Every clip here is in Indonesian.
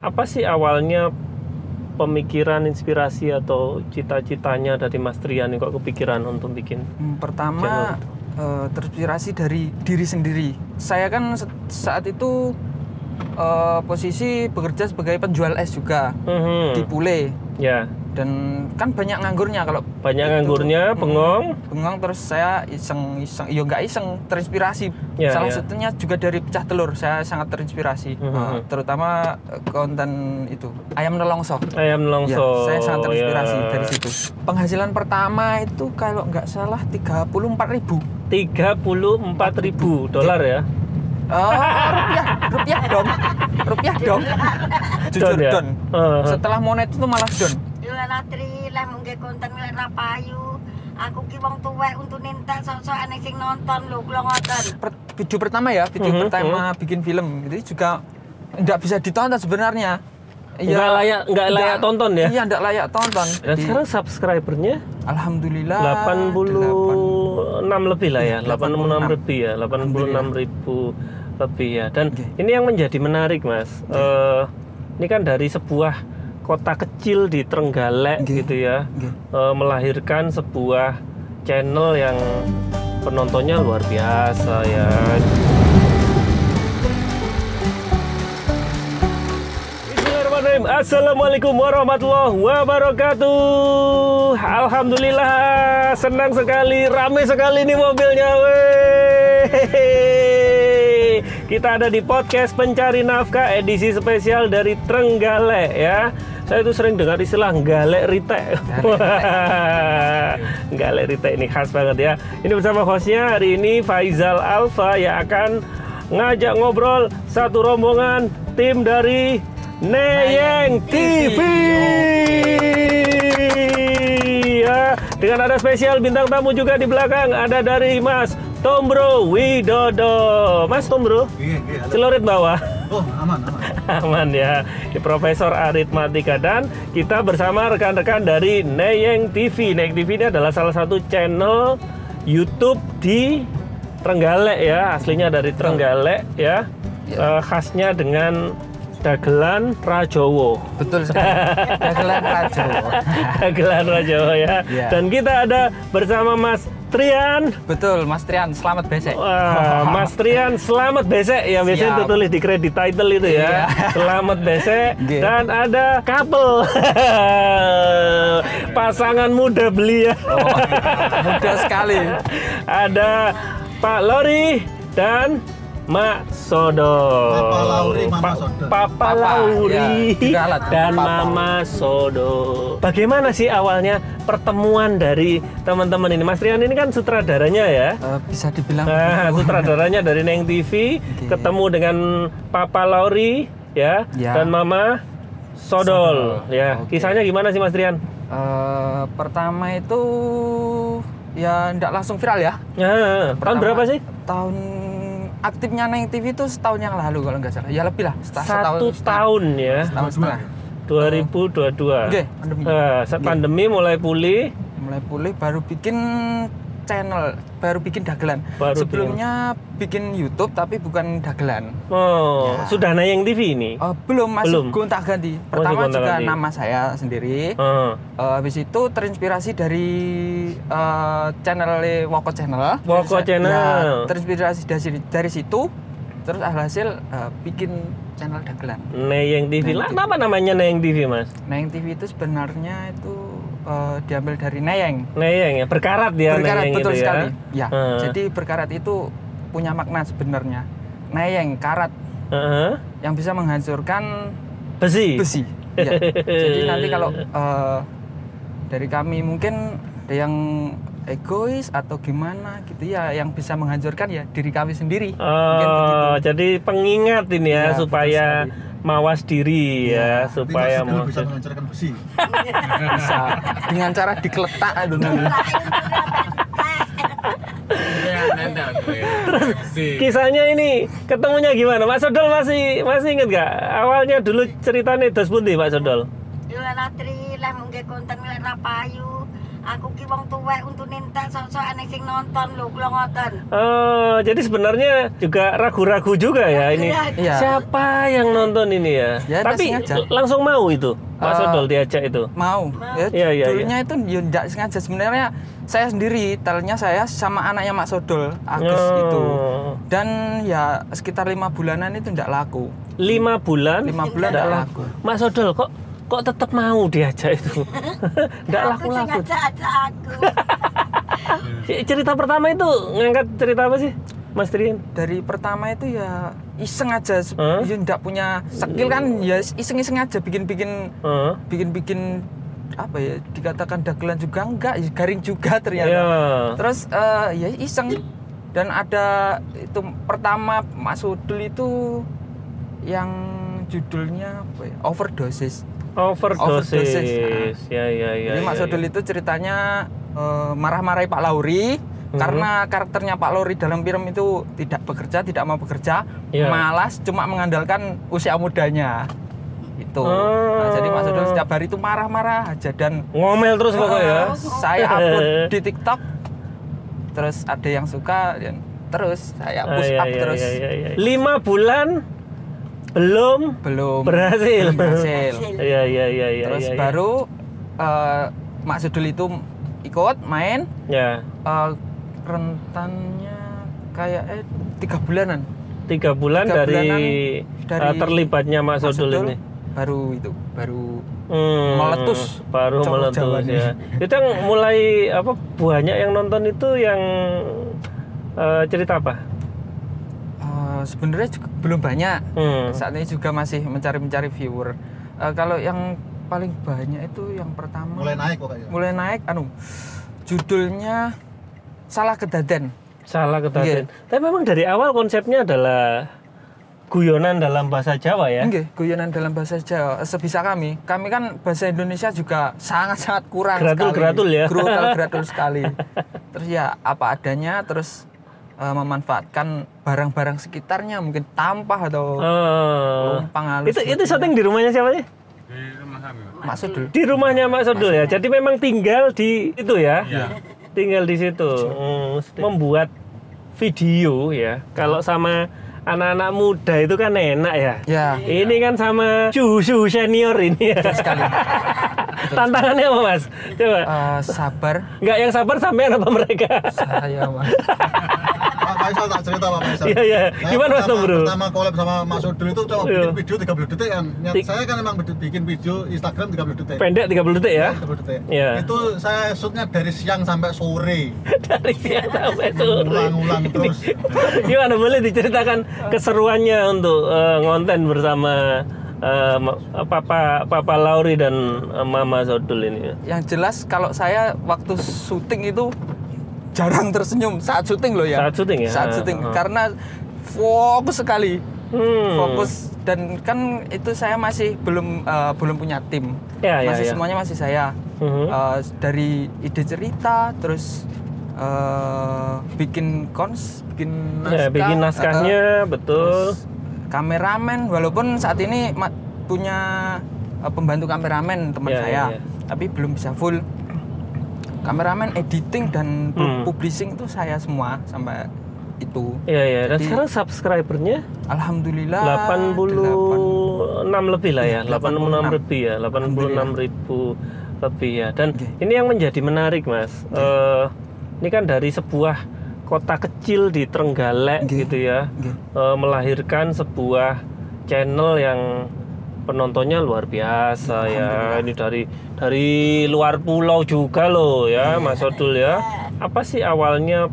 apa sih awalnya pemikiran, inspirasi atau cita-citanya dari Mas Trian kok kepikiran untuk bikin? Pertama terinspirasi dari diri sendiri. Saya kan saat itu posisi bekerja sebagai penjual es juga di Pule. Ya. Dan kan banyak nganggurnya kalau banyak nganggurnya, bengong terus saya iseng nggak iseng terinspirasi. Salah satunya juga dari pecah telur, saya sangat terinspirasi. Terutama konten itu ayam nelongso. Ya, saya sangat terinspirasi dari situ. Penghasilan pertama itu kalau nggak salah 34.000 dolar ya. Rupiah dong. Jujur ya? don. Setelah monet itu malah don. Latri lah mungkin konten lah payu. Aku ki wong tuwek untuk nintak sok-sok ane sing nonton lho kula ngoten. Video pertama pertama bikin film itu juga enggak bisa ditonton sebenarnya. Enggak layak tonton ya? Iya, enggak layak tonton. Dan sekarang subscribernya alhamdulillah 86 lebih lah ya, 86 lebih ya, 86.000 lebih ya. Dan ini yang menjadi menarik Mas. Ini kan dari sebuah kota kecil di Trenggalek gitu ya, melahirkan sebuah channel yang penontonnya luar biasa ya. Bismillahirrahmanirrahim. Assalamualaikum warahmatullahi wabarakatuh. Alhamdulillah, senang sekali, ramai sekali nih mobilnya. Kita ada di podcast Pencari Nafkah edisi spesial dari Trenggalek ya. Saya itu sering dengar istilah galek ritek. Galek ritek ini khas banget ya. Ini bersama hostnya hari ini Faizal Alfa yang akan ngajak ngobrol satu rombongan tim dari Neyeng TV. Ya, dengan ada spesial bintang tamu juga di belakang, ada dari Mas Tombro Widodo. Mas Tombro, celurit bawah. Oh, aman. Aman ya. Di Profesor Aritmatika, dan kita bersama rekan-rekan dari Neyeng TV. Neyeng TV ini adalah salah satu channel YouTube di Trenggalek ya. Aslinya dari Trenggalek ya. Khasnya dengan dagelan Rajowo. Betul sekali. Dagelan Rajowo. Dagelan Rajowo ya. Dan kita ada bersama Mas Trian. Betul, Mas Trian, selamat besek. Mas Trian, selamat besek ya, biasanya tertulis di kredit title itu ya. Selamat besek. Dan ada couple. Pasangan muda belia. Muda sekali. Ada Pak Lori dan Mak Sodo. Papa Lauri, Mama Sodo. Papa Lauri dan Papa. Mama Sodo. Bagaimana sih awalnya pertemuan dari teman-teman ini? Mas Trian ini kan sutradaranya ya? Bisa dibilang. Sutradaranya dari Neyeng TV. Ketemu dengan Papa Lauri ya, dan Mama Sodol. Ya, kisahnya gimana sih Mas Trian? Pertama itu ya enggak langsung viral ya. Tahun berapa sih? Tahun aktifnya Neyeng TV itu setahun yang lalu kalau nggak salah. Ya lebih lah. Satu tahun ya. Setahun setengah. 2022. Pandemi. Pandemi mulai pulih. Baru bikin channel, baru bikin dagelan. Sebelumnya bikin YouTube tapi bukan dagelan. Sudah Neyeng TV ini? Belum, masih gonta-ganti. Pertama juga nama saya sendiri. Habis itu terinspirasi dari channel Woko Channel. Ya, terinspirasi dari situ. Terus alhasil bikin channel dagelan. Neyeng TV. Kenapa namanya Neyeng TV, Mas? Neyeng TV itu sebenarnya itu diambil dari Neyeng. Neyeng ya, berkarat ya. Berkarat, Neyeng betul itu sekali. Ya. Jadi berkarat itu punya makna sebenarnya. Neyeng, karat. Yang bisa menghancurkan besi. Ya. Jadi nanti kalau dari kami mungkin ada yang egois atau gimana gitu ya, yang bisa menghancurkan ya diri kami sendiri. Jadi pengingat ini ya, supaya mawas diri ya, supaya bisa menghancurkan besi. Bisa dengan cara dikeletak dengan Terus kisahnya ini ketemunya gimana? Pak Sodol masih inget gak? Awalnya dulu ceritanya dos pundi Pak Sodol? Latri lah mungkin konten lah payu. Aku ki wong tuwek untuk nintak sok-sokan sing nonton lho, kula ngoten. Jadi sebenarnya juga ragu-ragu juga ya ini. Iya. Siapa yang nonton ini ya? Ya, Tapi sengaja. langsung mau itu, Mas Odol diajak itu. Mau. Iya, iya, Dulunya itu ya enggak sengaja. Sebenarnya saya sendiri, talentnya saya sama anaknya Mak Sodol, Agus itu. Dan ya sekitar 5 bulanan itu enggak laku. 5 bulan? 5 bulan enggak laku. Mas Odol kok tetap mau diajak itu? Enggak laku-laku. Aku sengaja aku. Cerita pertama itu ngangkat cerita apa sih, Mas Trian? Dari pertama itu ya iseng aja, ya enggak punya skill kan, ya iseng-iseng aja bikin-bikin apa ya, dikatakan dagelan juga enggak, ya garing juga ternyata. Yeah. Terus ya iseng, dan ada itu pertama Mas Odol itu yang judulnya apa ya? Overdosis. Overdosis. Ya. Jadi Mas Odol itu ceritanya marah-marahi Pak Lauri karena karakternya Pak Lauri dalam film itu tidak bekerja, tidak mau bekerja, malas, cuma mengandalkan usia mudanya. Itu. Nah, jadi Mas Odol setiap hari itu marah-marah aja dan ngomel terus pokoknya. Saya upload di TikTok, terus ada yang suka dan terus saya push up terus. 5 bulan belum berhasil. Iya. Terus baru Mak Sodol itu ikut main. Ya. Rentannya kayak 3 bulanan. 3 bulan dari terlibatnya Mak Sodol ini. Baru meletus. Baru meletus ya. Itu yang mulai banyak yang nonton itu yang cerita apa? Sebenarnya juga belum banyak. Saat ini juga masih mencari viewer. Kalau yang paling banyak itu yang pertama mulai naik judulnya Salah Kedaden. Yeah. Tapi memang dari awal konsepnya adalah guyonan dalam bahasa Jawa ya? Nggih, guyonan dalam bahasa Jawa. Sebisa kami kan bahasa Indonesia juga sangat kurang gratul ya? Gratul sekali. Terus ya apa adanya, terus memanfaatkan barang-barang sekitarnya, mungkin tampah atau lompang halus. Itu syuting di rumahnya siapa sih? Di rumah kami, Pak. Mak Sodol. Di rumahnya Mak Sodol ya. Jadi memang tinggal di itu ya. Iya. Tinggal di situ. Membuat video ya. Kalau sama anak-anak muda itu kan enak ya. Ya. Ini kan sama cucu senior ini ya. Sekali. Tantangannya apa Mas? Coba. Sabar. Enggak, yang sabar sampean apa mereka? Saya Mas. Pak Faisal tak cerita Pak Faisal. Iya. Gimana Mas Bro? Pertama collab sama Mas Sodol itu cuma bikin video 30 detik kan. Saya kan emang bikin video Instagram 30 detik. Pendek 30 detik ya? 30 detik. Iya. Itu saya shootnya dari siang sampai sore. Dari siang sampai sore. Ulang-ulang terus. Gimana, boleh diceritakan keseruannya untuk ngonten bersama Papa Lauri dan Mama Sodol ini? Yang jelas kalau saya waktu syuting itu jarang tersenyum saat syuting loh ya. Saat syuting ya? Saat syuting karena fokus sekali. Fokus, dan kan itu saya masih belum punya tim. Masih semuanya masih saya. Dari ide cerita terus bikin naskah. Bikin naskahnya, betul. Terus kameramen, walaupun saat ini punya pembantu kameramen teman saya, tapi belum bisa full. Kameramen, editing dan publishing itu saya semua sampai itu. Iya. Dan sekarang subscribernya alhamdulillah 86 lebih lah ya, 86 lebih ya, 86.000 lebih ya. Dan ini yang menjadi menarik Mas. Ini kan dari sebuah kota kecil di Trenggalek gitu ya, melahirkan sebuah channel yang penontonnya luar biasa ya. Ini dari luar pulau juga loh ya, Mas Sodol ya. Apa sih awalnya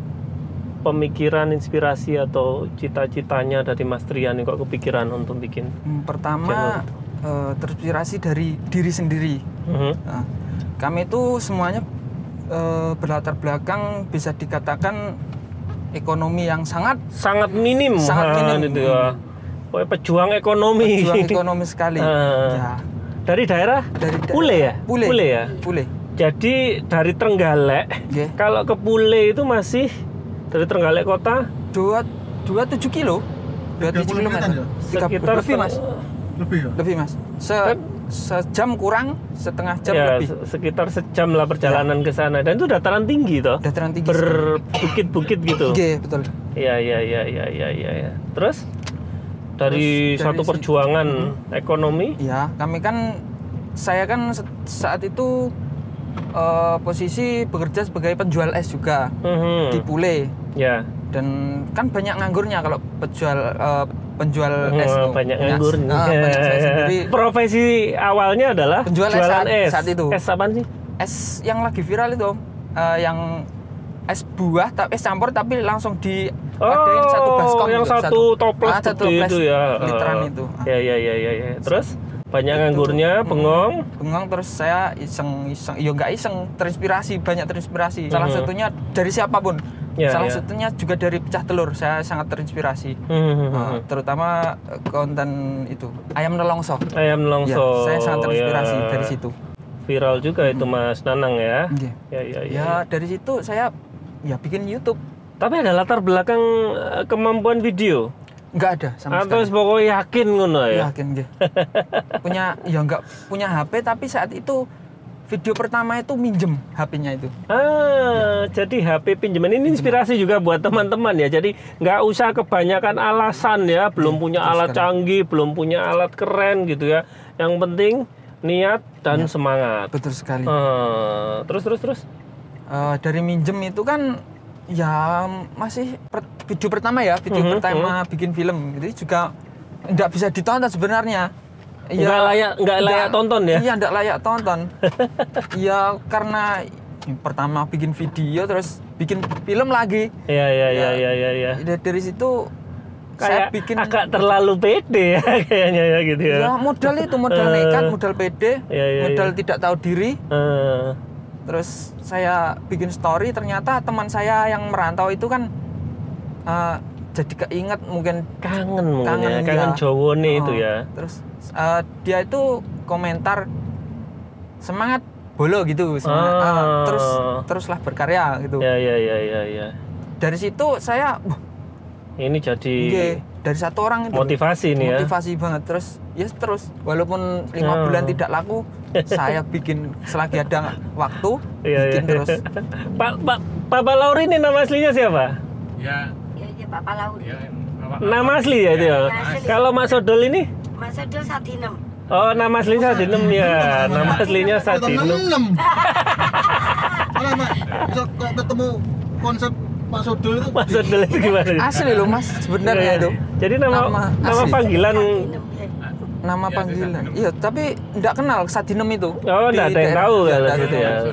pemikiran, inspirasi atau cita-citanya dari Mas Trian kok kepikiran untuk bikin? Pertama terinspirasi dari diri sendiri. Nah, kami itu semuanya berlatar belakang bisa dikatakan ekonomi yang sangat minim itu ya. Pejuang ekonomi sekali. Ya. Dari daerah? Pule ya? Pule. Jadi dari Trenggalek, kalau ke Pule itu masih dari Trenggalek kota 27 kilo. 27 km. Sekitar lebih Mas. Lebih ya? Lebih Mas. Sejam kurang, setengah jam ya, lebih. Sekitar sejam lah perjalanan ke sana. Dan itu dataran tinggi toh? Dataran tinggi. Berbukit-bukit gitu. Iya, betul. Iya. Terus dari satu perjuangan ekonomi? Iya, saya kan saat itu posisi bekerja sebagai penjual es juga di Pule. Ya. Dan kan banyak nganggurnya kalau penjual es itu. Banyak nganggurnya. Banyak saya sendiri. Profesi awalnya adalah penjual es saat itu. Es apaan sih? Es yang lagi viral itu, yang es buah, es campur tapi langsung adain satu baskom yang gitu, satu toples itu ya. Literan itu. Ya. Terus banyak nganggurnya, bengong, terus saya iseng, nggak iseng, banyak terinspirasi. Salah satunya dari siapapun. Salah satunya juga dari pecah telur, saya sangat terinspirasi. Terutama konten itu, ayam nelongso. Ya, saya sangat terinspirasi dari situ. Viral juga itu Mas Nanang ya. Ya, dari situ saya bikin YouTube. Tapi ada latar belakang kemampuan video? Nggak ada sama sekali. Atau pokoknya yakin ngono ya? Yakin nggih. Nggak punya HP, tapi saat itu video pertama itu minjem HP-nya itu. Jadi HP pinjaman ini inspirasi juga buat teman-teman ya. Jadi nggak usah kebanyakan alasan ya. Belum punya alat canggih, belum punya alat keren gitu ya. Yang penting niat dan semangat. Betul sekali. Terus? Dari minjem itu kan ya masih video pertama bikin film. Itu juga nggak bisa ditonton sebenarnya. Nggak layak tonton ya? Iya, nggak layak tonton. Ya karena pertama bikin video terus bikin film lagi. Iya. Dari situ kayak saya bikin agak terlalu pede ya kayaknya ya gitu ya. Ya modal nekat, modal pede, modal tidak tahu diri. Terus saya bikin story, ternyata teman saya yang merantau itu kan jadi keinget mungkin kangen Jawa nih itu ya. Terus dia itu komentar semangat bolo gitu, teruslah berkarya gitu. Ya. Dari situ saya ini jadi dari satu orang itu motivasi nih ya. Motivasi banget. Terus walaupun 5 bulan tidak laku, saya bikin selagi ada waktu bikin terus. Pak Lauri ini nama aslinya siapa? Ya. Bapak Lauri. Nama asli ya itu ya. Kalau Mak Sodol ini? Mak Sodol Sadinem. Oh, nama aslinya Sadinem ya. Nama aslinya Sadinem. Mana Mak? Bisa ketemu konsep Pak Sodol itu? Pak Sodol itu gimana? Asli loh Mas, sebenarnya itu. Jadi nama panggilan. Nama panggilan. Iya, tapi enggak kenal Sadinem itu. Oh, enggak ada yang tahu kalau gitu ya.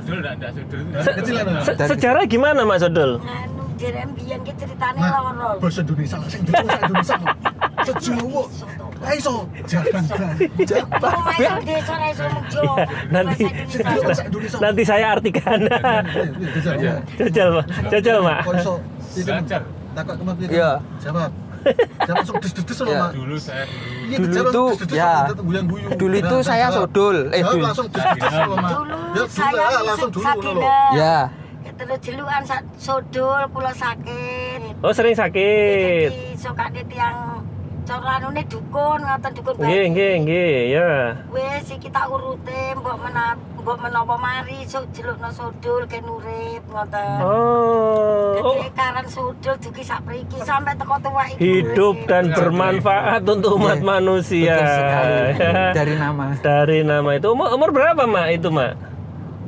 Sejarah gimana Mak Sodol? Dirembian ki ceritane loro. Bahasa Indonesia sing Indonesia. Sejawa. Iso jaban. Nanti saya artikan. Jajal Mak. Takut kemana? Iya. Siapa langsung des-des loh Mak. Dulu saya dulu itu saya Sodol. Langsung des-des loh Mak. Dulu saya langsung dulu. Ya. Terus jelukan Sodol kula sakit. Oh, sering sakit. Jadi sokane tiyang cara anune dukun ngoten dukun bayi. Nggih, ya. Wis iki tak urute mbok menapa mari jelukno Sodol ke urip ngoten. Oh. Jadi karan Sodol dugi sapriki sampai teko tuwa iki. Hidup dan bermanfaat untuk umat manusia. Dari nama itu. Umur berapa Mak itu Mak?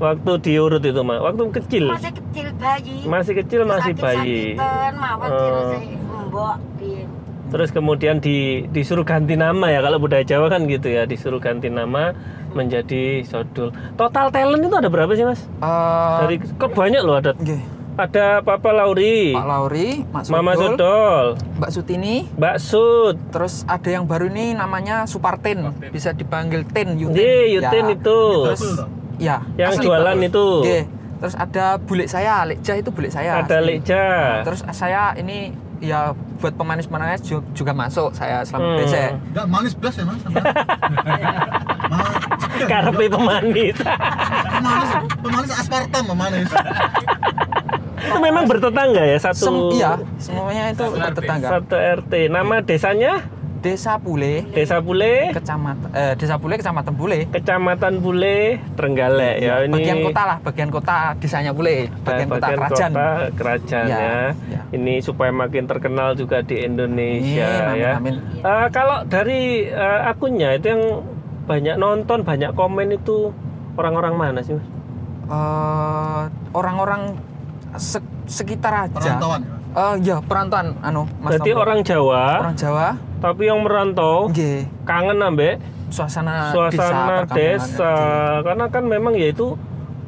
Waktu diurut itu Mak, waktu kecil. Masih kecil bayi. Masih kecil masih bayi. Terus kemudian disuruh ganti nama ya, kalau budaya Jawa kan gitu ya, disuruh ganti nama menjadi Sodol. Total talent itu ada berapa sih Mas? Dari kok banyak loh ada. Ada Papa Lauri, Pak Lauri, Mama Sodol, Mbak Sutini, Mbak Sut. Terus ada yang baru ini namanya Suparten, bisa dipanggil Ten, Yutin itu. Terus ya, yang asli, jualan Pak. itu. Terus ada bule saya, Lekja itu bule saya. Ada Lekja. Terus saya ini ya buat pemanis juga masuk saya selama DC. Enggak manis belas ya Mas. Karepe pemanis. Pemanis aspartam pemanis. Itu memang bertetangga ya satu. Iya, semuanya itu bertetangga. Satu RT. Nama desanya? Desa Pule, Desa Pule, Kecamatan Pule. Kecamatan Pule, Trenggalek ya. Ini bagian kota desanya Pule, bagian kota kerajaan ya. Ini supaya makin terkenal juga di Indonesia ya. Amin. Kalau dari akunnya itu yang banyak nonton, banyak komen itu orang-orang mana sih, Mas? Orang-orang sekitar aja. Perantauan. Ya perantauan Mas. Berarti Tombo. orang Jawa. Tapi yang merantau kangen ambek suasana desa. Karena kan memang ya itu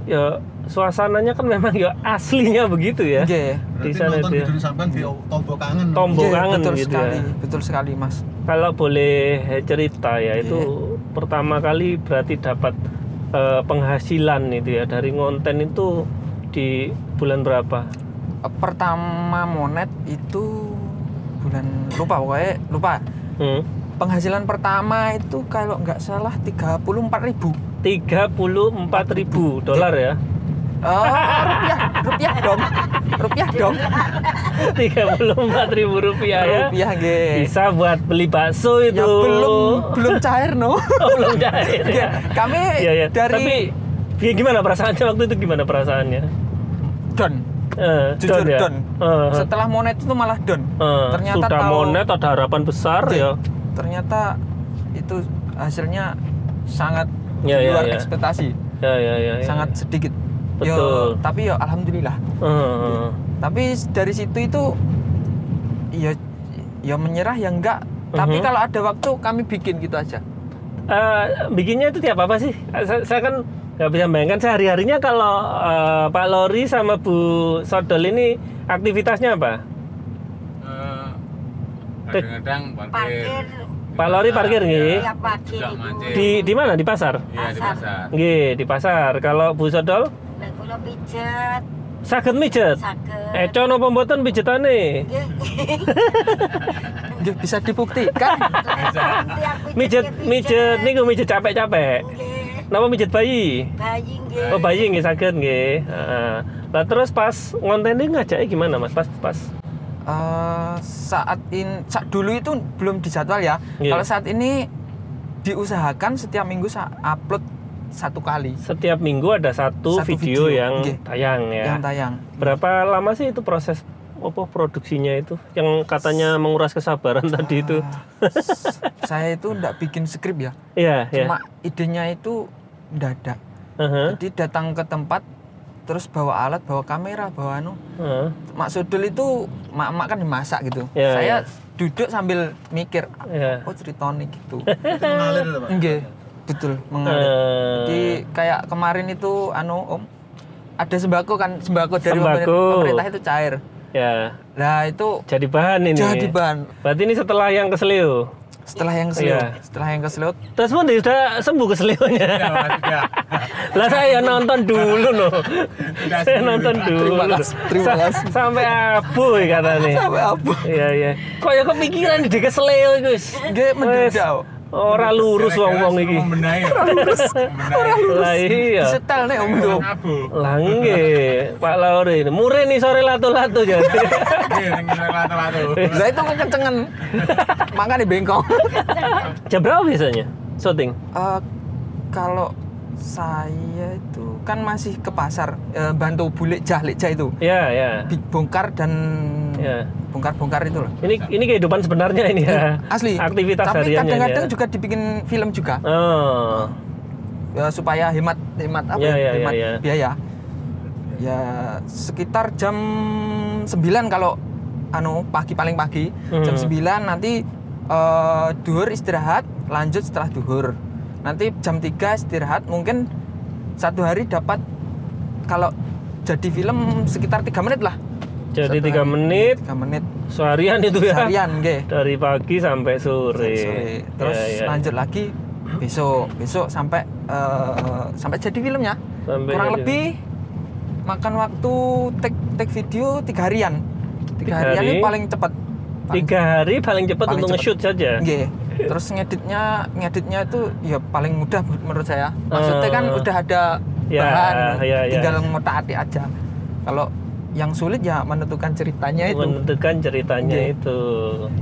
ya suasananya kan memang ya aslinya begitu ya. Di sana itu. Video sampean di Tombo Kangen. Tombo Kangen betul gitu sekali, ya. betul sekali, Mas. Kalau boleh cerita ya itu pertama kali berarti dapat penghasilan itu ya dari ngonten itu di bulan berapa? Pertama monet itu bulan lupa. Penghasilan pertama itu kalau nggak salah 34.000. 34.000 dolar ya? Rupiah dong. 34.000 rupiah ya? Rupiah bisa buat beli bakso itu. Ya, belum cair belum cair ya. Kami dari. Tapi gimana perasaannya waktu itu, gimana perasaannya? Don. Jujur ya? don. Setelah monet itu malah don. Ternyata sudah monet ada harapan besar ya. Ternyata itu hasilnya sangat luar ekspektasi. Sangat sedikit. Betul. Tapi alhamdulillah. Tapi dari situ itu ya menyerah ya enggak. Tapi kalau ada waktu kami bikin gitu aja. Bikinnya itu tiap apa sih? Saya kan nggak bisa bayangkan sehari-harinya kalau Pak Lori sama Bu Sodol ini aktivitasnya apa? Kadang-kadang parkir. Pak Lori parkir nggih. Iya, parkir. Di mana? Di pasar? Iya, di pasar. Nggih, di pasar. Kalau Bu Sodol? Lah kula pijet. Saged mijet? Saged. Eco napa mboten pijetane? Nggih, bisa dibuktikan. Mijet niku mijet capek-capek. Napa mijet bayi? Bayi nggih. Oh, bayi nggih saged nggih. Heeh. Lah terus pas ngonten ini ngajaknya gimana, Mas? Pas saat dulu itu belum dijadwal ya. Kalau saat ini diusahakan setiap minggu upload 1 kali. Setiap minggu ada satu video yang tayang ya. Yang tayang. Berapa lama sih itu proses produksinya itu? Yang katanya menguras kesabaran tadi itu. Saya itu enggak bikin skrip ya. Iya, Cuma idenya itu mendadak. Jadi datang ke tempat terus bawa alat, bawa kamera, bawa Mak Sodol itu mak kan dimasak gitu. Saya duduk sambil mikir, oh ceritanya gitu. Itu mengalir ya, Pak? Nggih, betul mengalir. Jadi kayak kemarin itu Om, ada sembako dari pemerintah itu cair. Ya. Nah, itu jadi bahan ini. Jadi bahan. Berarti ini setelah yang keselio. Setelah yang keselio. Terus pun sudah sembuh keselionya. Lah saya nonton dulu loh. Saya nonton dulu. Terima kasih. Sampai abu katanya. Sampai abu. Iya. Kok ya kepikiran di keselio guys. Nggih mendadak. Ora lurus wong-wong iki. Lah iya. Setel nek Om. Lah nggih, Pak Lauri. Mure nih sore lato-lato jadi. Nggih, lato-lato. Lah itu kekencengan. Makane bengkok. Jam berapa biasanya syuting? Kalau saya itu kan masih ke pasar bantu bulik Lekja itu. Iya. Bongkar dan bongkar itu loh. Ini kehidupan sebenarnya ini ya. Asli. Aktivitas tapi hariannya. Tapi kadang-kadang juga dibikin film juga. Ya, supaya hemat biaya. Ya sekitar jam 9 kalau pagi paling pagi. Jam 9 nanti duhur istirahat, lanjut setelah duhur. Nanti jam 3 istirahat, mungkin satu hari dapat kalau jadi film sekitar 3 menit lah. Jadi 3 menit. Seharian itu ya. Seharian, nggih. Dari pagi sampai sore. Terus lanjut lagi besok sampai jadi filmnya. Kurang lebih makan waktu take video 3 harian. 3 harian ini paling cepat. 3 hari paling cepat untuk nge-shoot saja. Nggih. Terus ngeditnya itu ya paling mudah menurut saya. Maksudnya kan udah ada bahan, tinggal ngotak-atik aja. Kalau yang sulit ya menentukan ceritanya itu. Itu.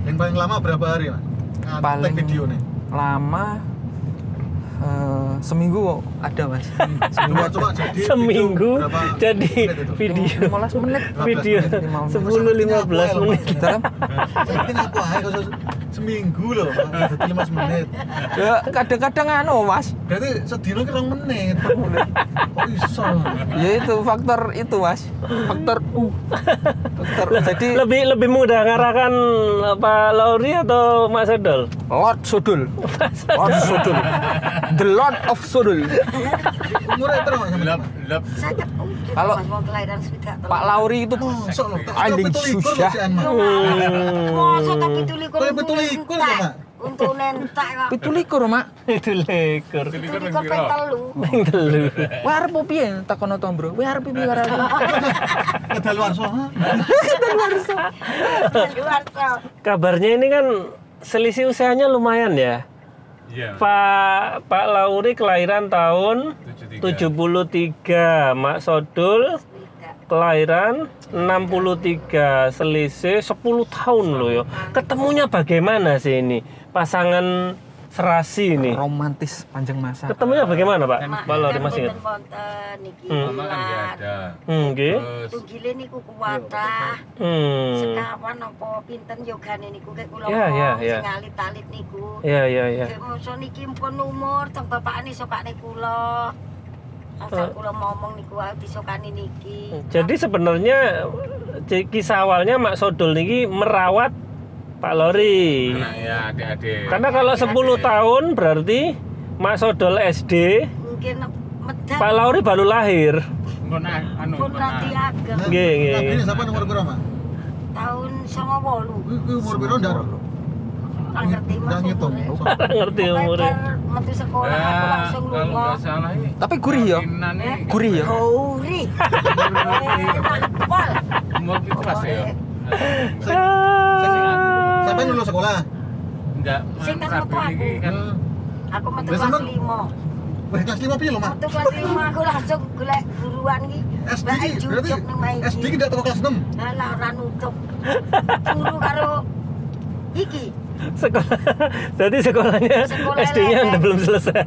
Yang paling lama berapa hari, Mas? paling video nih? lama seminggu ada mas. Coba jadi Seminggu berapa jadi menit itu? video 15 menit. video 10-15 menit. Dalam Penting apa ae kalau seminggu loh, jadi 15 menit. ya kadang-kadang mas. Berarti sedino ki 2 menit. Kok iso? Ya itu faktor itu mas. Faktor jadi Lebih mudah ngarahkan Pak Lauri atau Mas Sodol? Lord Sodul. Lord Sodul. The Lord of Sodul. Umurnya berapa Mas? Lep, lep. Saya Kalau mau kelahiran sudah. Pak Lauri itu Masuk loh. Anjing susah. Masa tapi tulikur. Kok betul-betul ya, Mak? Untuk nentak kok. 17 mak. Itu lekor. Tulikur petelu. Ping telu. Wah arep piye takono to, Bro? Wah arep piye karo aku? Kedaluan soalnya. Luar so. Kabarnya ini kan selisih usianya lumayan ya. Iya. Pak Lauri kelahiran tahun 73, Mak Sodul kelahiran 63, selisih 10 tahun loh ya. Ketemunya bagaimana sih ini? Pasangan serasi ini. Romantis panjang masa. Ketemunya bagaimana, Pak? Pak Lauri masih ingat? Wonten niki. Mama kan nggak ada. Nggih. Terus Tunggile niku kuwatah. Sekawan apa pinten yogane niku kek kula. Ya. Sing alit-alit niku. Ya. Kek mosok niki mpun umur teng bapakane sokane kula. Asal kula ngomong niku wae disokani niki. Jadi sebenarnya kisah awalnya Mak Sodul niki merawat Pak Lauri. anak ya adik-adik. Karena kalau 10 tahun berarti Mak Sodol SD, Mungkin medal Pak Lauri baru lahir. Pun anu. pun nanti ageng. Nggih, nggih. Ini siapa nomor berapa? Tahun 98. Umur berapa ndak? Tak ngerti mas. Ndak ngitung. Nggak ngerti umurnya. Metu sekolah aku langsung Kalau lunga. nggak salah ini. Tapi gurih ya. Gurih ya. Gauri. Pol. Umur itu mas ya. Sampai lulus sekolah. Enggak. Sing tas metu aku. Kan Aku metu Lah, kelas sampean? 5. Wah, kelas 5 piye lho, Mak? Metu kelas 5 aku langsung golek guruan iki. SD Mbak ki berarti jujuk nang main. SD ki ndak teko kelas 6. Lah ora nutup. Guru karo iki. Sekolah. Jadi sekolahnya Sekolah SD-nya lelek. Anda belum selesai.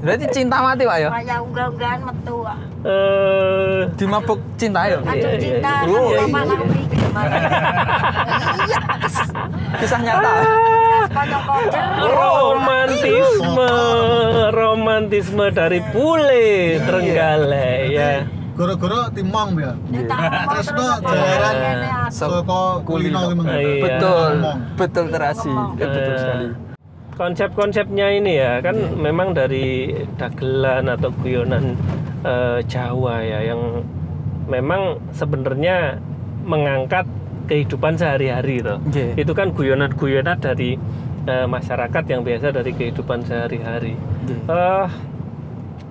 Berarti cinta mati Pak ya. Kaya unggah-unggahan metu kok. Dimabuk cinta ya. Aduh cinta iya. sama Oh, Bapak iya. Lauri gimana? Kisah nyata. Kocok-kocok. Romantisme dari Bule Trenggalek ya. Gara-gara timong ya. Tresno jalan jalaran saka kulino ki meneh. Iya. Betul. Ngomong. Betul terasi. Betul sekali. Konsep-konsepnya ini ya kan memang dari dagelan atau guyonan Jawa ya yang memang sebenarnya mengangkat kehidupan sehari-hari toh. Nggih. Itu kan guyonan-guyonan dari masyarakat yang biasa dari kehidupan sehari-hari.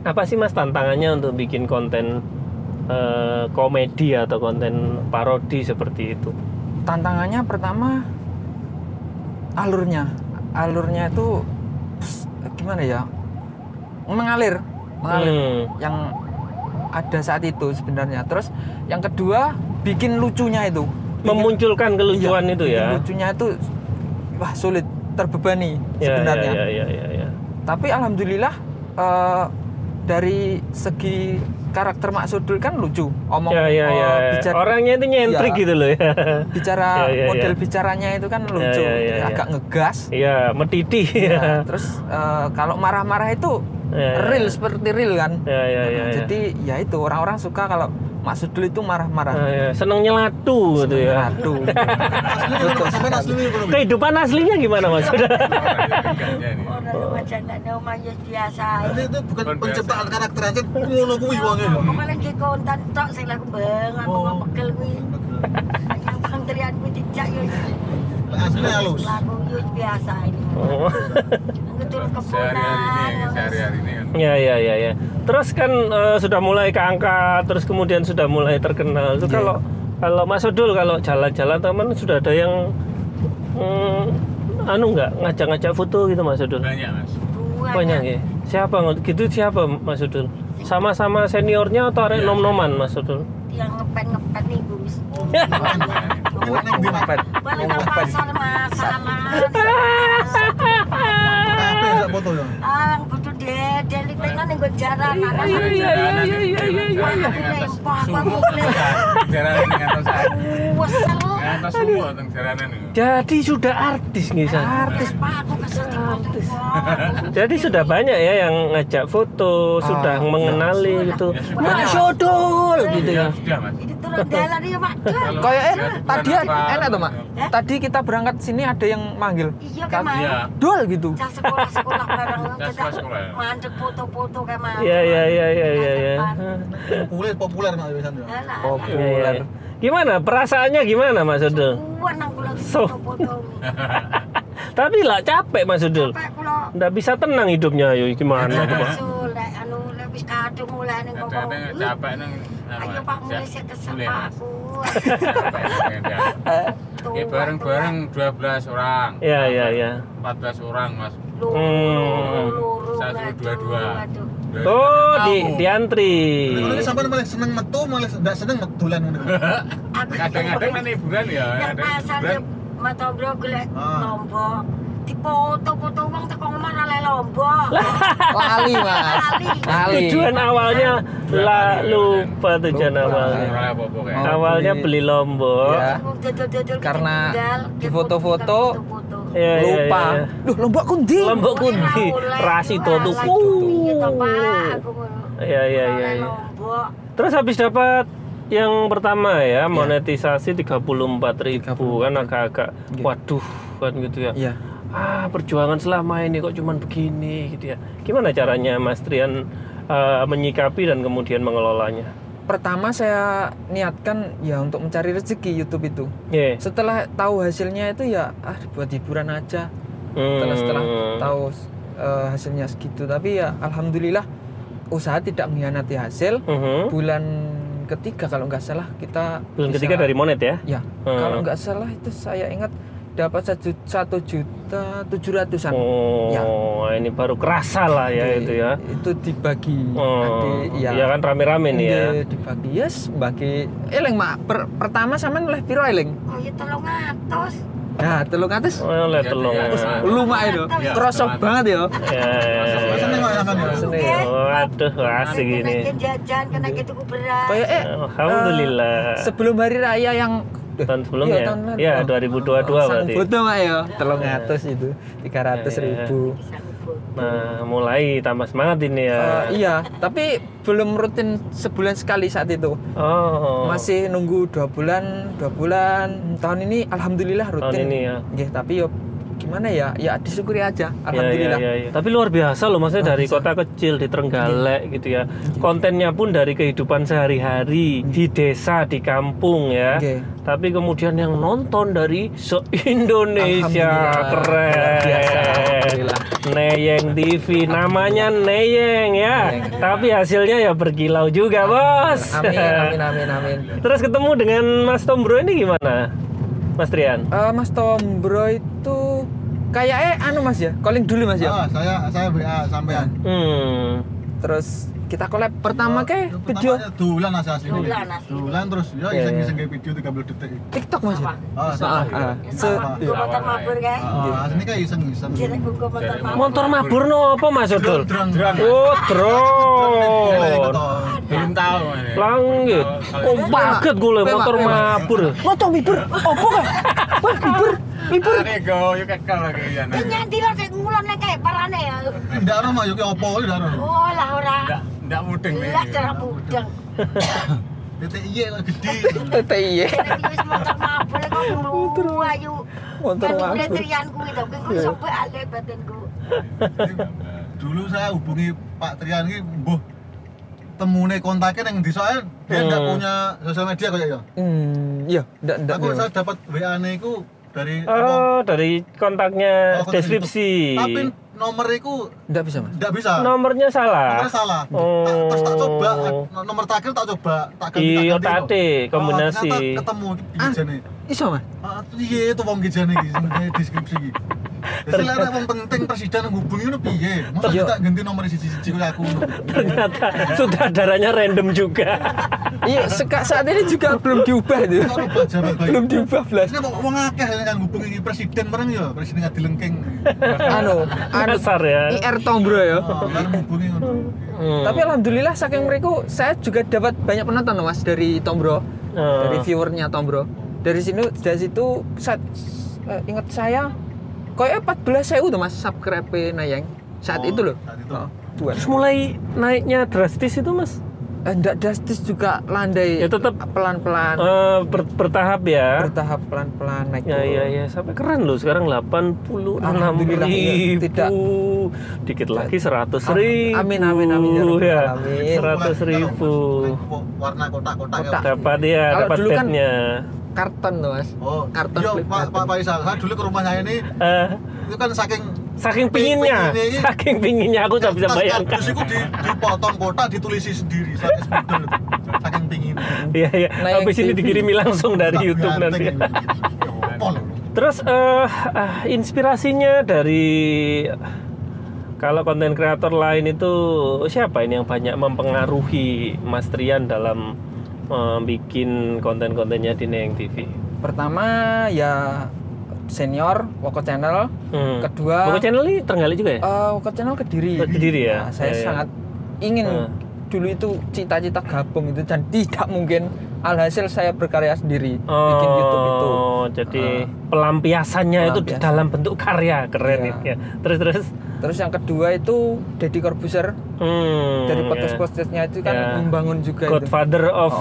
Apa sih Mas tantangannya untuk bikin konten komedi atau konten parodi seperti itu? Tantangannya pertama alurnya itu gimana ya, mengalir yang ada saat itu sebenarnya. Terus yang kedua bikin lucunya itu, memunculkan kelucuan iya, itu bikin ya. lucunya itu wah sulit, terbebani sebenarnya. Ya. Tapi alhamdulillah dari segi karakter Mak Sodul kan lucu, bicara, orangnya itu nyentrik gitu loh ya. Bicara model bicaranya itu kan lucu, agak ngegas. Iya, metiti. Ya, terus kalau marah-marah itu real seperti real kan. Jadi ya itu orang-orang suka kalau Mak Sodul itu marah-marah. Seneng nyelatu gitu ya. Nyelatu. Sampai asli belum. Kehidupan aslinya gimana Mas? Orang macam nak nama biasa. Itu bukan penciptaan karakter aja, ngono kuwi wonge. Kemarin ke konten tok sing lagu beng aku pegel kuwi. Yang penterian kuwi dijak yo. Asli halus. Lagu yo biasa ini. Oh. Turun ke sehari-hari ini kan. Ya. Terus kan sudah mulai keangkat, terus kemudian sudah mulai terkenal. Itu kalau Mas Sodul kalau jalan-jalan teman sudah ada yang nggak ngajak-ngajak foto gitu Mas Sodul? Banyak mas. Banyak ya. Siapa Mas Sodul? Sama-sama seniornya atau arek nom-noman Mas Sodul? Yang ngepen nih Gus. Ngepet. Mana pasar masalah. Tapi bisa foto ya. Ah, butuh deli tenan ning nggon jaran. Iya. Sumuk jaranan ngantos saya. Wesel. Ngantos sumuk teng jaranan niku. Jadi sudah artis nih San. Artis Pak, aku kesel artis. Jadi sudah banyak ya yang ngajak foto, sudah mengenali gitu. Mas Sodol gitu ya. Sudah, Mas. Ini turun jalan ya, Pak. Kayak tadi Kenapa? enak tuh, Mak. Tadi kita berangkat sini ada yang manggil. Iya kan, Mas. Iya. Dol gitu. Cah sekolah-sekolah bareng Cah kita sekolah. mandek foto-foto kayak Mas. Iya. Populer Mak biasanya. Alah, Populer. Gimana perasaannya gimana Mas Sodol? Kuwan aku lagi So. foto-foto. Tapi lah capek Mas Sodol. Sampai kula Nggak bisa tenang hidupnya ayo gimana tuh, Pak? Sul, lek anu lek wis kadung mulai ning ngomong. Kadang capek nang Ayo Pak mulai saya kesel Mulai, Pak Mas. aku. Oke, bareng-bareng 12 orang. Iya. 14 orang, Mas. Luru. Saya suruh dua-dua. Oh, diantri. Ini sampai malah seneng metu, malah nggak seneng metulan ngono. Kadang-kadang kan hiburan ya. Yang Ada asal hiburan. mata bro golek Ah. lombok. Dipoto-foto wong teko ngomong oleh lombok. Lali, Mas. Lali. Tujuan awalnya lah lupa tujuan Lupa. awalnya. Ora apa-apa kayak. Oh. Awalnya beli- beli lombok. Ya. Dodol-dodol Karena ketinggal, di foto-foto, foto-foto. Iya, Lupa. iya. Duh, lombok kundi. Lombok kundi, rasi tuh. Iya. Lombok. Terus habis dapat yang pertama ya, monetisasi 34.000 kan agak-agak Iya. waduh kan gitu ya. Iya. Perjuangan selama ini kok cuman begini gitu ya. Gimana caranya Mas Trian menyikapi dan kemudian mengelolanya? Pertama saya niatkan ya untuk mencari rezeki YouTube itu. Iya. Setelah tahu hasilnya itu ya buat hiburan aja. Setelah tahu hasilnya segitu, tapi ya alhamdulillah usaha tidak mengkhianati hasil. Bulan ketiga kalau nggak salah kita Bulan ketiga dari Monet ya? Ya, kalau nggak salah itu saya ingat dapat 1.700.000-an. Oh, Ya. ini baru kerasa lah ya itu ya. Itu dibagi. Ya kan rame-rame nih ya. Dibagi bagi eling mak pertama sampean oleh piro eling? Kaya 300. Nah, 300. Oh, lihat telung. Ya, ya. Lumak itu. Ya. Kerosok banget ya. Seneng Mak sampean ya. Seneng ya. Waduh, asik ini. Kenaikin jajan, kenaikin tuku beras. Kayak Alhamdulillah. sebelum hari raya yang Tahun sebelumnya. tahun lalu. Ya, 2022 berarti. Foto mak ya, 300 itu, 300.000. Nah, mulai tambah semangat ini ya. Iya, tapi belum rutin sebulan sekali saat itu. Oh. Masih nunggu 2 bulan. Tahun ini alhamdulillah rutin. Tahun ini ya. Nggih, tapi yo gimana ya? Ya disyukuri aja. Alhamdulillah. Ya. Tapi luar biasa loh, maksudnya dari kota kecil di Trenggalek gitu ya. Kontennya pun dari kehidupan sehari-hari di desa, di kampung ya. Oke. Tapi kemudian yang nonton dari se-Indonesia, Alhamdulillah. keren. Luar biasa, alhamdulillah. Neyeng TV, namanya Neyeng ya. Tapi hasilnya ya berkilau juga, Bos. Amin. Terus ketemu dengan Mas Tombro ini gimana? Mas Trian? Mas Tombro itu kayaknya Mas ya, calling dulu Mas ya. Saya WA sampean. Terus kita collab pertama video Dulan aja sini. Dulan asli. Dulan terus ya iseng-iseng kayak video 30 detik. TikTok Mas ya. Gue motor mabur kayak. Ini kayak iseng-iseng. Jadi gue motor mabur. Motor mabur no apa Mas Odol? Drone. Oh, drone. Belum tahu ini. Langit. Oh, kaget gue motor mabur. Motor mibur. Opo kan? Wah, mibur. Are go yo kekel lagi ya. Ini nyanti lo kayak ngulon kayak parane ya. Ndak ono mah yo ki opo iki ndak ono. Oh lah ora. Ndak mudeng nih. Jelas cara mudeng. TTI kok gede. TTI. Jadi wis motor mabur kok ngulu ayu. Motor Kan mabur. trianku itu kuwi sampai ale batinku. Dulu saya hubungi Pak Trian iki mbuh temune kontaknya yang di soal dia nggak punya sosial media kayak ya. Iya, ndak. Aku saya dapat WA-ne iku dari Oh, dari kontaknya kontak deskripsi. YouTube. Tapi nomor iku Ndak bisa Mas. nggak bisa. Nomornya salah. Nomornya salah. Oh. Terus tak coba nomor terakhir tak coba tak Iya, ganti. tadi kombinasi. Ternyata ketemu iki jane. Iso Mas? Iya itu wong iki jane iki sing deskripsi iki. Jadi lek wong penting presiden ngubungi ngono piye? Masa Iya. tak ganti nomor siji-siji kaya aku ngono. Ternyata sutradaranya random juga. Iya, saat ini juga belum diubah itu. Kok rubah jabat bae. Belum diubah belas. Ini kok wong akeh kan ngubungi presiden bareng ya, presiden Ngadilengking. Kasar ya. IR Tombro ya. Oh, kan ngubungi ngono. Tapi alhamdulillah saking mereka saya juga dapat banyak penonton loh, Mas, dari Tombro. Dari viewernya Tombro. Dari situ saat ingat saya kayaknya 14.000 tuh Mas subscribe Nayeng saat itu loh. Saat itu. Terus mulai naiknya drastis itu Mas? Enggak drastis juga, landai. Ya tetap pelan-pelan. Bertahap ya. Bertahap pelan-pelan naik. Ya sampai keren loh sekarang 86.000. Alhamdulillah, ya, tidak. Dikit lagi 100.000. Amin ya Rabbal Ya. alamin. 100.000. Warna kotak-kotak Kotak. Dapat ya, Kalau dapat dulu kan bednya. Karton tuh Mas. Oh, Karton iya, flip Pak karton. Faisal. Saya dulu ke rumah saya ini itu kan Saking pinginnya, aku tak bisa bayangkan. Terus itu dipotong kotak, ditulisi sendiri, saking sebedel itu. Saking pingin. Iya. Nayeng Habis ini TV. dikirimi langsung dari YouTube nanti. Terus inspirasinya dari kalau konten kreator lain itu siapa ini yang banyak mempengaruhi Mas Trian dalam bikin konten-kontennya di Nayeng TV? Pertama ya senior Woko Channel. Kedua Woko Channel ini Trenggalek juga ya? Woko Channel Kediri. Kediri ya? Nah, saya Ya. sangat ingin dulu itu cita-cita gabung itu dan tidak mungkin, alhasil saya berkarya sendiri bikin YouTube itu. Jadi pelampiasannya itu pelampiasan. dalam bentuk karya, keren Iya. itu ya. Terus Terus yang kedua itu Deddy Corbuzier dari podcast-podcastnya itu kan Ya. membangun juga itu. Godfather of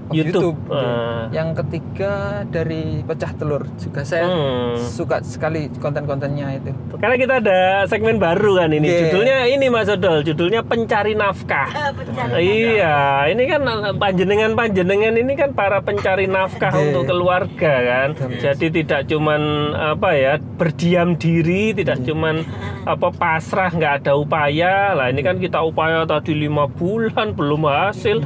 YouTube. Yang ketiga dari Pecah Telur juga saya suka sekali konten-kontennya itu. Karena kita ada segmen baru kan ini. Yeah. Judulnya ini Mas Odol, judulnya Pencari Nafkah. Iya, ini kan panjenengan ini kan para pencari nafkah Yeah. untuk keluarga kan. Jadi tidak cuman berdiam diri, tidak cuman pasrah, nggak ada upaya. Lah ini kan kita upaya tadi 5 bulan belum hasil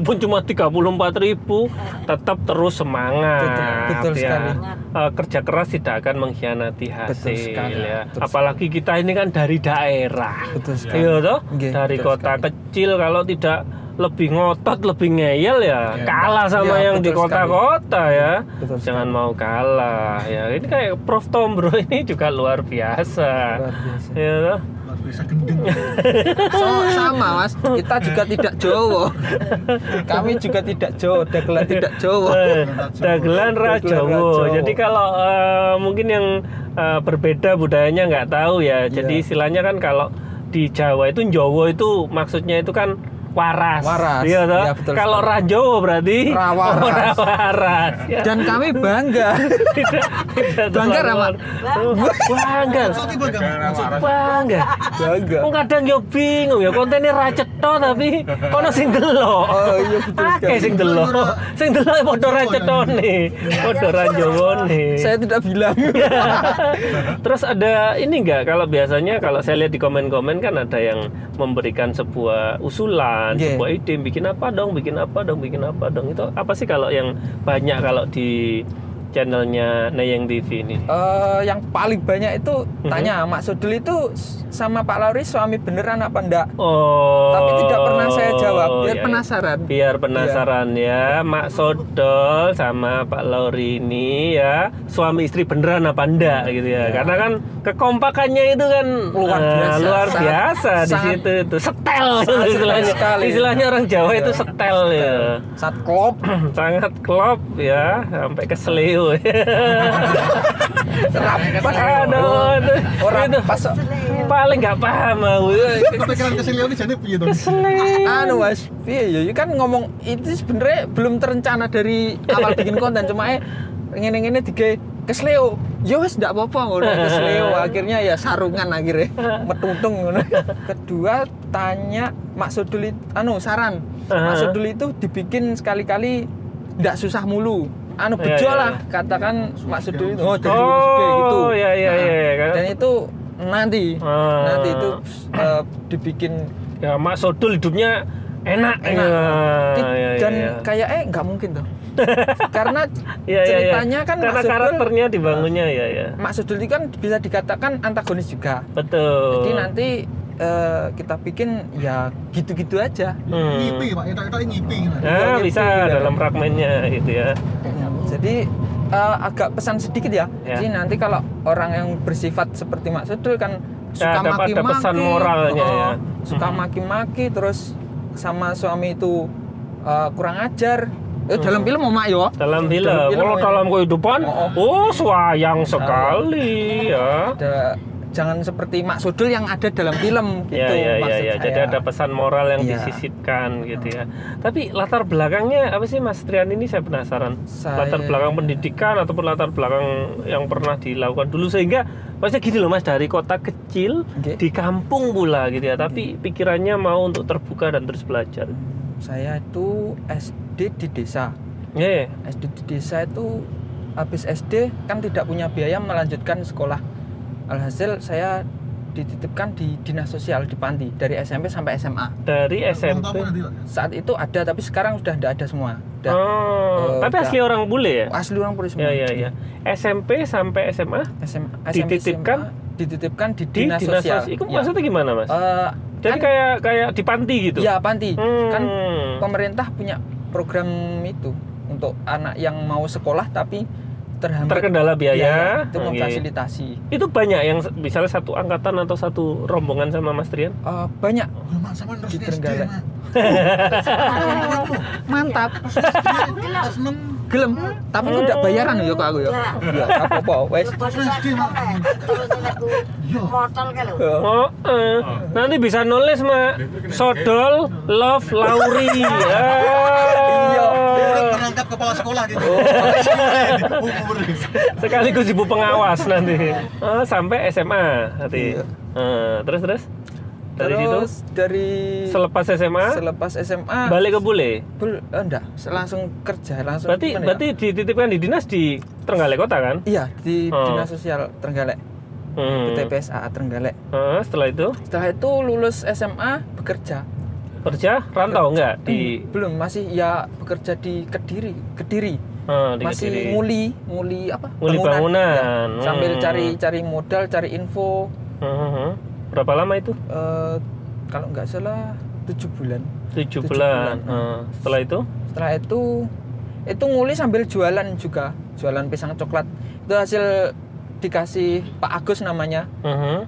pun cuma 34.000, tetap terus semangat. Betul sekali. Kerja keras tidak akan mengkhianati hasil sekali, ya. betul Apalagi kita ini kan dari daerah. Betul sekali. Iya toh? Nggih, Dari betul kota sekali. kecil kalau tidak lebih ngotot, lebih ngeyel ya, kalah sama Ya, yang di betul kota-kota ya. Betul Jangan mau kalah ya. Ini kayak Prof Tombro ini juga luar biasa. Luar biasa. Ya toh? Bisa gendeng. Sama Mas, kita juga tidak Jawa. Kami juga tidak Jawa, dagelan tidak Jawa. Dagelan Rajowo. Rajowo. Jadi kalau mungkin yang berbeda budayanya nggak tahu ya. Jadi istilahnya kan kalau di Jawa itu Jawa itu maksudnya itu kan waras. Iya toh? Ya, betul Kalau sekali. Rajowo berarti Rawaras. rawaras. Ya. Dan kami bangga. Tidak Bangga, terlalu- Rama? Bangga. Tiba Bangga. Bangga. Wong kadang yo bingung ya kontennya ra cetha tapi ono sing delok. Oh iya betul sekali. Akeh sing delok. Sing delok padha ra cethone. Padha ra jawone. Saya tidak bilang. Terus ada ini enggak, kalau biasanya kalau saya lihat di komen-komen kan ada yang memberikan sebuah usulan, Yeah. sebuah ide, bikin apa dong. Itu apa sih kalau yang banyak kalau di channelnya Nayeng TV ini? Yang paling banyak itu tanya Mak Sodul itu sama Pak Lauri suami beneran apa enggak? Oh. Tapi tidak pernah saya jawab, biar ya, penasaran. Biar penasaran ya, Mak Sodol sama Pak Lauri ini ya suami istri beneran apa enggak gitu ya. Karena kan kekompakannya itu kan luar biasa di sangat- situ itu setel sangat istilahnya. sekali. Istilahnya orang Jawa itu setel ya. Saat klop Sangat klop ya, sampai keseleo. Aduh, orang itu pas paling nggak paham aku. Kepikiran keseliau ini jadi piye to? anu Mas, iya ya kan ngomong itu sebenarnya belum terencana dari awal bikin konten, cuma ngene-ngene dige kesleo. Ya wis ndak apa-apa ngono kesleo, akhirnya ya sarungan akhirnya metutung ngono. Kedua tanya Mak Sodul saran. Mak Sodul itu dibikin sekali-kali ndak susah mulu. Bejo Iya, lah katakan Mak Sodul itu dari gitu. Oh iya. Dan itu nanti itu dibikin Ya Mak Sodul hidupnya enak. enak. Ya, Dan ya. kayak nggak mungkin tuh. Karena ceritanya kan karena karakternya dibangunnya ya. Mak Sudul itu kan bisa dikatakan antagonis juga. Betul. Jadi nanti kita bikin ya gitu-gitu aja. Ngipi, Pak. Itu ngipi. Nah, bisa dalam fragmennya gitu ya. Jadi agak pesan sedikit ya. Jadi nanti kalau orang yang bersifat seperti Mak Sudul kan suka maki-maki, ada pesan moralnya ya. Suka maki-maki, terus sama suami itu kurang ajar. Dalam film Mak yo. Dalam film. Kalau dalam kehidupan, sayang sekali ya. Jangan seperti Mak Sudul yang ada dalam film gitu. Ya. Jadi ada pesan moral yang disisipkan gitu ya. Tapi latar belakangnya apa sih Mas Trian ini, saya penasaran. Latar belakang pendidikan ataupun latar belakang yang pernah dilakukan dulu, sehingga maksudnya gini loh Mas, dari kota kecil di kampung pula gitu ya, tapi pikirannya mau untuk terbuka dan terus belajar. Saya itu SD di desa. SD di desa itu habis SD kan tidak punya biaya melanjutkan sekolah. Alhasil saya dititipkan di dinas sosial di panti dari SMP sampai SMA. Dari SMP saat itu ada, tapi sekarang sudah tidak ada semua. Tapi asli orang bule ya? Asli orang bule semua. Ya. SMP sampai SMA? Dititipkan di dinas sosial. Itu maksudnya gimana Mas? Jadi kayak di panti gitu? Ya panti. Kan pemerintah punya program itu untuk anak yang mau sekolah tapi terkendala biaya, itu memfasilitasi. Itu banyak yang misalnya satu angkatan atau satu rombongan sama Mas Trian? Banyak di Trenggalek. Mantap. Gelem, tapi itu udah bayaran ya kok aku ya. Ya, apa-apa wes. Motor kalau. Nanti bisa nulis Mak. Sodol Love Lauri. Merangkap kepala sekolah gitu. Sekaligus ibu pengawas nanti. Sampai SMA nanti. Terus dari situ selepas SMA balik ke bule? Enggak, langsung kerja langsung. Berarti dititipkan di dinas di Trenggalek kota kan? Iya, di dinas sosial Trenggalek. PTPSA Trenggalek. Setelah itu lulus SMA bekerja. Rantau enggak belum, masih ya bekerja di Kediri. Masih nguli bangunan. Ya, sambil cari modal, cari info. Berapa lama itu? Kalau nggak salah 7 bulan. 7 bulan. Setelah itu nguli sambil jualan juga, jualan pisang coklat. Itu hasil dikasih Pak Agus namanya,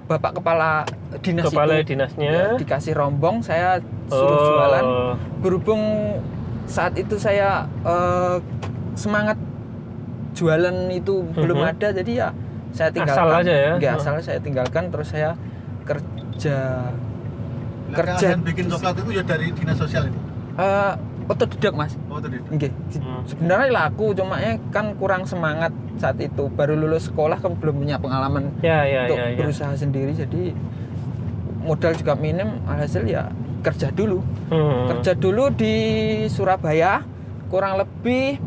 Bapak Kepala Dinas dinasnya. Ya, dikasih rombong, saya suruh jualan. Berhubung saat itu saya semangat jualan itu belum ada, jadi ya saya tinggalkan. Asal aja ya? Nggak, asal saya tinggalkan, terus saya kerja. Bikin coklat itu ya dari dinas sosial itu? Otodidak Mas. Otodidak. Sebenarnya laku, cuma kan kurang semangat saat itu. Baru lulus sekolah kan belum punya pengalaman untuk berusaha sendiri, jadi modal juga minim. Alhasil ya kerja dulu. Kerja dulu di Surabaya kurang lebih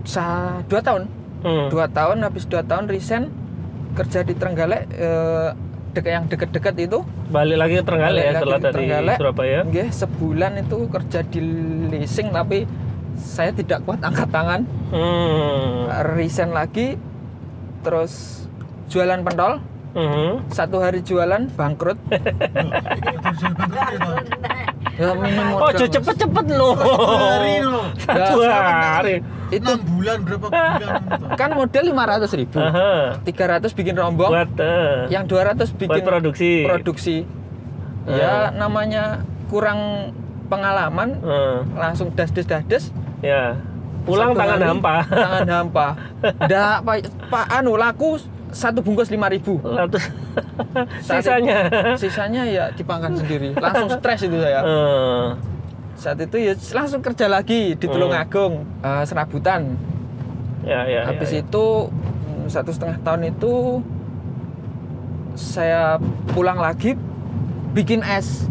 2 tahun. 2 tahun, habis 2 tahun resign, kerja di Trenggalek, yang deket-deket itu. Balik lagi ke Trenggalek ya setelah dari Surabaya. Sebulan itu kerja di leasing, tapi saya tidak kuat angkat tangan. Resign lagi, terus jualan pentol. 1 hari jualan bangkrut. Ya minim modal. Cepet-cepet loh. 1 hari. Itu 6 bulan berapa bulan? Kan modal 500.000. 300 bikin rombong. Yang 200 bikin produksi. Ya namanya kurang pengalaman, langsung das. Ya. Pulang tangan hampa. Ndak Pak laku 1 bungkus 5.000. Sisanya ya dipangkan sendiri. Langsung stres itu saya. Saat itu ya langsung kerja lagi di Tulungagung, serabutan. Habis itu 1,5 tahun itu saya pulang lagi bikin es.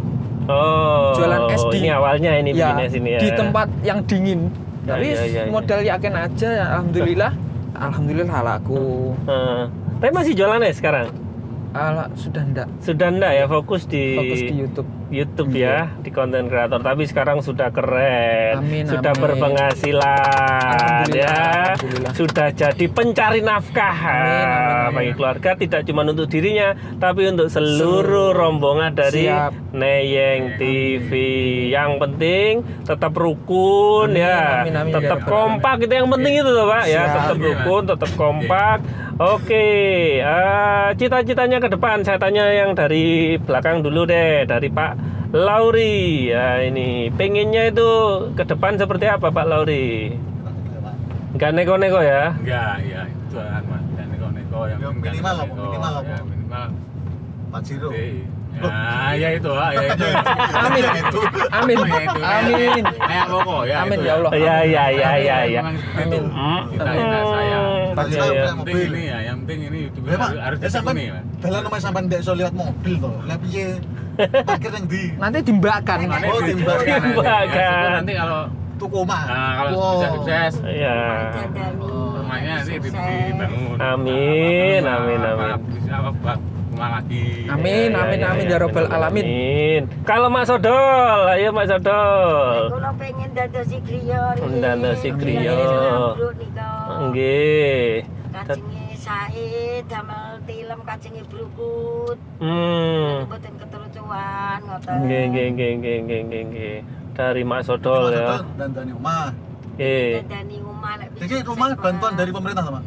Jualan es ini awalnya bikin es ini ya. Di tempat yang dingin. Tapi modal yakin aja ya, alhamdulillah laku. Tapi masih jualan es sekarang? Sudah enggak. Sudah enggak ya, fokus di YouTube ya, di konten kreator. Tapi sekarang sudah keren, sudah amin. berpenghasilan ya, sudah jadi pencari nafkah bagi keluarga, tidak cuma untuk dirinya, tapi untuk seluruh rombongan dari Neyeng TV. Yang penting tetap rukun ya, tetap kompak, itu yang penting itu loh Pak ya, tetap rukun, tetap kompak. Oke, cita-citanya ke depan saya tanya yang dari belakang dulu deh, dari Pak Lauri. Ya ini pengennya itu ke depan seperti apa Pak Lauri? Enggak neko-neko ya? Enggak, ya itu kan Mas. Enggak neko-neko yang minimal apa? Minimal Pajero. Ya itu Pak, ya itu. Amin. Kayak pokok ya. Amin ya Allah. Ya. Amin. Cita-cita saya. Yang penting ini ya, yang penting ini YouTube harus sampai dalan omah sampean ndek iso lihat mobil to. Lah piye? Parkir yang di. Nanti dimbakan. Oh, dimbakan. Nanti kalau tuku omah. Nah, kalau bisa sukses. Iya. Rumahnya nanti dibangun. Amin. Bisa rumah lagi. Amin ya robbal alamin. Kalau Mak Sodol, ayo Mak Sodol. Kalau pengen dadosi griya. Dadosi griya. Nggih. Kacinge sae damel tilem kacinge brukut. Mboten keterucuan ngoten. Nggih. Dari Mak Sodol ya. Dandani omah. Dandani omah lek. Iki rumah bantuan dari pemerintah sama?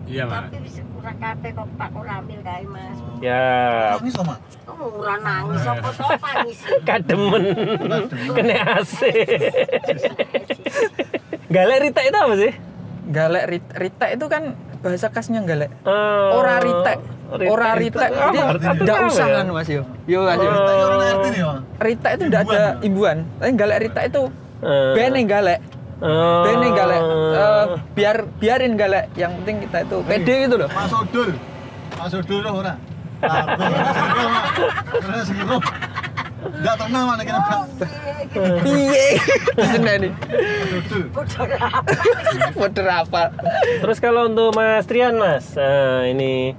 Iya, Mas. Tapi bisa kurang kabeh kok Pak Ramil kae Mas. Ya. Nangis to, Mak? Ora nangis apa nangis. Kademen. Kena AC. Galek Rita itu apa sih? Galek Rita itu kan bahasa khasnya galek. Ora Rita. Jadi enggak usah kan Mas yo. Yo Mas. Rita itu enggak ada imbuhan. Tapi galek Rita itu bene galek. Bene galek. Biarin galek. Yang penting kita itu pede gitu loh. Mas Sodol ora. Enggak tenang mana kira piye diseneni Bodoh apa. Terus kalau untuk Mas Trian Mas, ini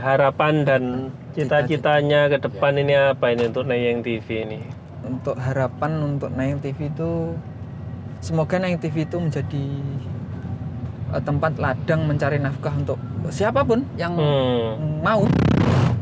harapan dan cita-citanya ke depan ini apa ini untuk Neyeng TV ini? Untuk harapan untuk Neyeng TV itu semoga Neyeng TV itu menjadi tempat ladang mencari nafkah untuk siapapun yang mau.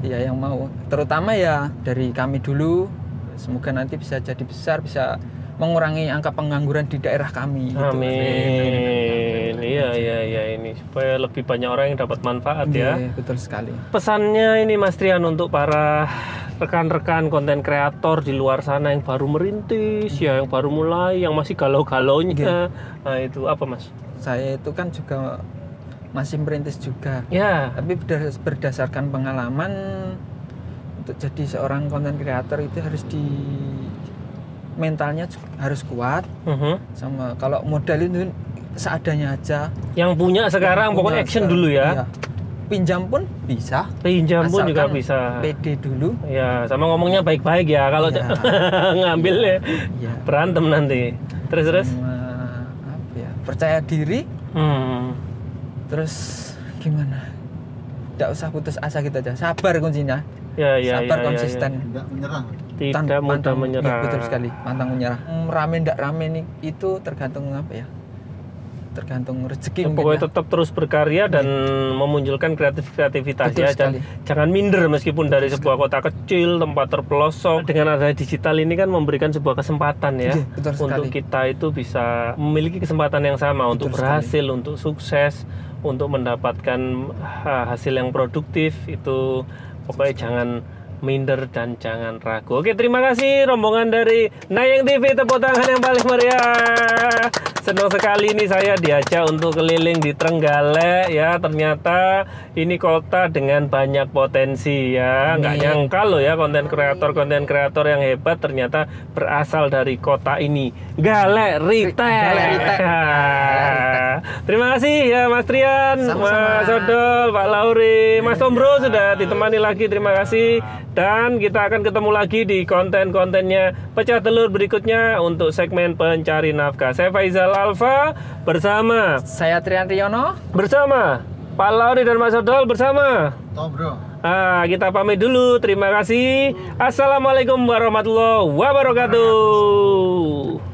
Ya yang mau, terutama ya dari kami dulu, semoga nanti bisa jadi besar, bisa mengurangi angka pengangguran di daerah kami. Amin. Iya ini supaya lebih banyak orang yang dapat manfaat ya. Betul sekali. Pesannya ini Mas Trian untuk para rekan-rekan konten kreator di luar sana yang baru merintis, ya yang baru mulai, yang masih galau-galaunya. Nah itu apa Mas? Saya itu kan juga masih merintis juga. Ya. Tapi berdasarkan pengalaman untuk jadi seorang konten kreator itu harus mentalnya harus kuat. Sama kalau modal itu seadanya aja. Yang punya sekarang pokoknya action dulu ya. Pinjam pun bisa. Pinjam pun juga bisa. PD dulu. Ya, sama ngomongnya baik-baik ya. Kalau ngambil ya berantem nanti. Terus. Sama, apa ya? Percaya diri. Terus gimana? Tidak usah putus asa gitu aja. Sabar kuncinya. Sabar konsisten. Tidak menyerah. Tidak mudah menyerah. Ya, betul sekali. Pantang menyerah. Rame tidak rame nih itu tergantung apa ya? Tergantung rezeki. Pokoknya tetap terus berkarya dan memunculkan kreativitas ya. Jangan minder meskipun dari sebuah kota kecil, tempat terpelosok. Dengan adanya digital ini kan memberikan sebuah kesempatan ya. Untuk kita itu bisa memiliki kesempatan yang sama untuk berhasil, untuk sukses, untuk mendapatkan hasil yang produktif. Itu pokoknya jangan minder dan jangan ragu. Oke, terima kasih rombongan dari Neyeng TV, tepuk tangan yang paling meriah. Senang sekali ini saya diajak untuk keliling di Trenggalek ya. Ternyata ini kota dengan banyak potensi ya. Nggak nyangka loh ya konten kreator yang hebat ternyata berasal dari kota ini. Galek Rita. Terima kasih ya Mas Trian, Mas Sodol, Pak Lauri, Mas Tombro sudah ditemani lagi. Terima kasih. Dan kita akan ketemu lagi di konten-kontennya Pecah Telur berikutnya untuk segmen pencari nafkah. Saya Faizal Alfa bersama saya Trian Riono bersama Pak Lauri dan Mas Sodol bersama Tombro. Kita pamit dulu. Terima kasih. Assalamualaikum warahmatullahi wabarakatuh.